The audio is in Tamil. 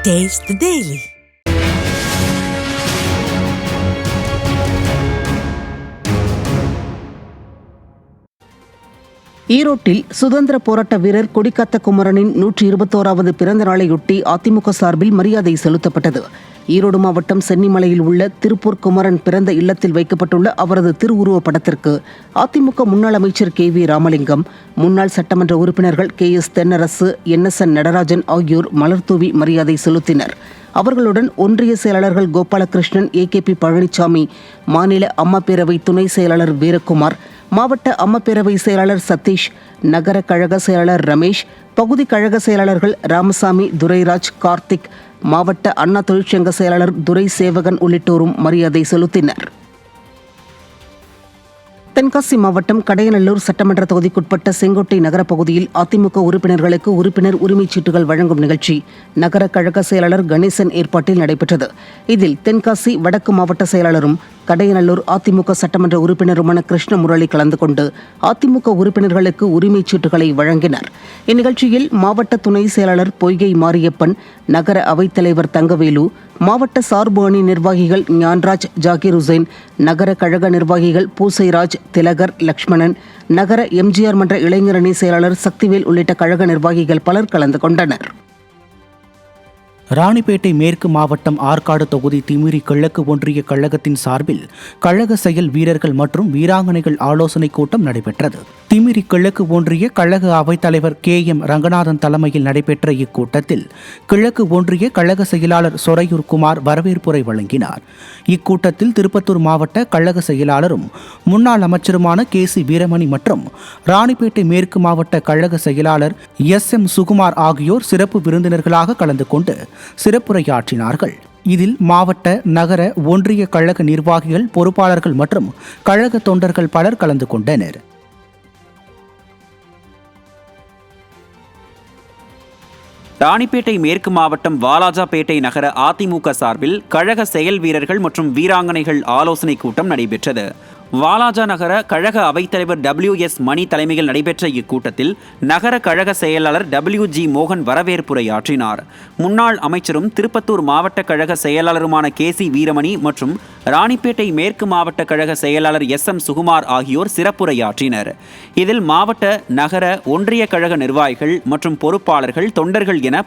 Taste the Daily. ஈரோட்டில் சுதந்திர போராட்ட வீரர் கொடிக்காத்த குமரனின் 121வது பிறந்த நாளையொட்டி அதிமுக சார்பில் மரியாதை செலுத்தப்பட்டது. ஈரோடு மாவட்டம் சென்னிமலையில் உள்ள திருப்பூர் குமரன் பிறந்த இல்லத்தில் வைக்கப்பட்டுள்ள அவரது திருவுருவப் படத்திற்கு அதிமுக முன்னாள் அமைச்சர் KV ராமலிங்கம், முன்னாள் சட்டமன்ற உறுப்பினர்கள் KS தென்னரசு, NSN நடராஜன் ஆகியோர் மலர்தூவி மரியாதை செலுத்தினர். அவர்களுடன் ஒன்றிய செயலாளர்கள் கோபாலகிருஷ்ணன், AKP பழனிசாமி, மாநில அம்மா பேரவை துணை செயலாளர் வீரகுமார், மாவட்ட அம்மா பேரவை செயலாளர் சதீஷ், நகர கழக செயலாளர் ரமேஷ், பகுதி கழக செயலாளர்கள் ராமசாமி, துரைராஜ், கார்த்திக், மாவட்ட அண்ணா தொழிற்சங்க செயலாளர் துரை சேவகன் உள்ளிட்டோரும் மரியாதை செலுத்தினர். தென்காசி மாவட்டம் கடையநல்லூர் சட்டமன்ற தொகுதிக்குட்பட்ட செங்கோட்டை நகர பகுதியில் அதிமுக உறுப்பினர்களுக்கு உறுப்பினர் உரிமைச் சீட்டுகள் வழங்கும் நிகழ்ச்சி நகர கழக செயலாளர் கணேசன் ஏற்பாட்டில் நடைபெற்றது. இதில் தென்காசி வடக்கு மாவட்ட செயலாளரும் கடையநல்லூர் அதிமுக சட்டமன்ற உறுப்பினருமான கிருஷ்ணமுரளி கலந்து கொண்டு அதிமுக உறுப்பினர்களுக்கு உரிமைச் சீட்டுகளை வழங்கினர். இந்நிகழ்ச்சியில் மாவட்ட துணை செயலாளர் பொய்கை மாரியப்பன், நகர அவைத்தலைவர் தங்கவேலு, மாவட்ட சார்பு அணி நிர்வாகிகள் ஞான்ராஜ், ஜாகிர் உசேன், நகர கழக நிர்வாகிகள் பூசைராஜ், திலகர், லக்ஷ்மணன், நகர MGR மன்ற இளைஞரணி செயலாளர் சக்திவேல் உள்ளிட்ட கழக நிர்வாகிகள் பலர் கலந்து கொண்டனர். ராணிப்பேட்டை மேற்கு மாவட்டம் ஆற்காடு தொகுதி திமிரி கிழக்கு ஒன்றிய கழகத்தின் சார்பில் கழக செயல் வீரர்கள் மற்றும் வீராங்கனைகள் ஆலோசனைக் கூட்டம் நடைபெற்றது. திமிரி கிழக்கு ஒன்றிய கழக அவைத்தலைவர் KM ரங்கநாதன் தலைமையில் நடைபெற்ற இக்கூட்டத்தில் கிழக்கு ஒன்றிய கழக செயலாளர் சொரையூர் குமார் வரவேற்புரை வழங்கினார். இக்கூட்டத்தில் திருப்பத்தூர் மாவட்ட கழக செயலாளரும் முன்னாள் அமைச்சருமான KC வீரமணி மற்றும் ராணிப்பேட்டை மேற்கு மாவட்ட கழக செயலாளர் SM சுகுமார் ஆகியோர் சிறப்பு விருந்தினர்களாக கலந்து கொண்டு சிறப்புரையாற்றினார்கள். இதில் மாவட்ட, நகர, ஒன்றிய கழக நிர்வாகிகள், பொறுப்பாளர்கள் மற்றும் கழக தொண்டர்கள் பலர் கலந்து கொண்டனர். ராணிப்பேட்டை மேற்கு மாவட்டம் வாலாஜாபேட்டை நகர அதிமுக சார்பில் கழக செயல் வீரர்கள் மற்றும் வீராங்கனைகள் ஆலோசனைக் கூட்டம் நடைபெற்றது. வாலாஜா நகர கழக அவைத்தலைவர் WS மணி தலைமையில் நடைபெற்ற இக்கூட்டத்தில் நகர கழக செயலாளர் WG மோகன் வரவேற்புரையாற்றினார். முன்னாள் அமைச்சரும் திருப்பத்தூர் மாவட்ட கழக செயலாளருமான KC வீரமணி மற்றும் ராணிப்பேட்டை மேற்கு மாவட்ட கழக செயலாளர் SM சுகுமார் ஆகியோர் சிறப்புரையாற்றினர். இதில் மாவட்ட, நகர, ஒன்றிய கழக நிர்வாகிகள் மற்றும் பொறுப்பாளர்கள், தொண்டர்கள் என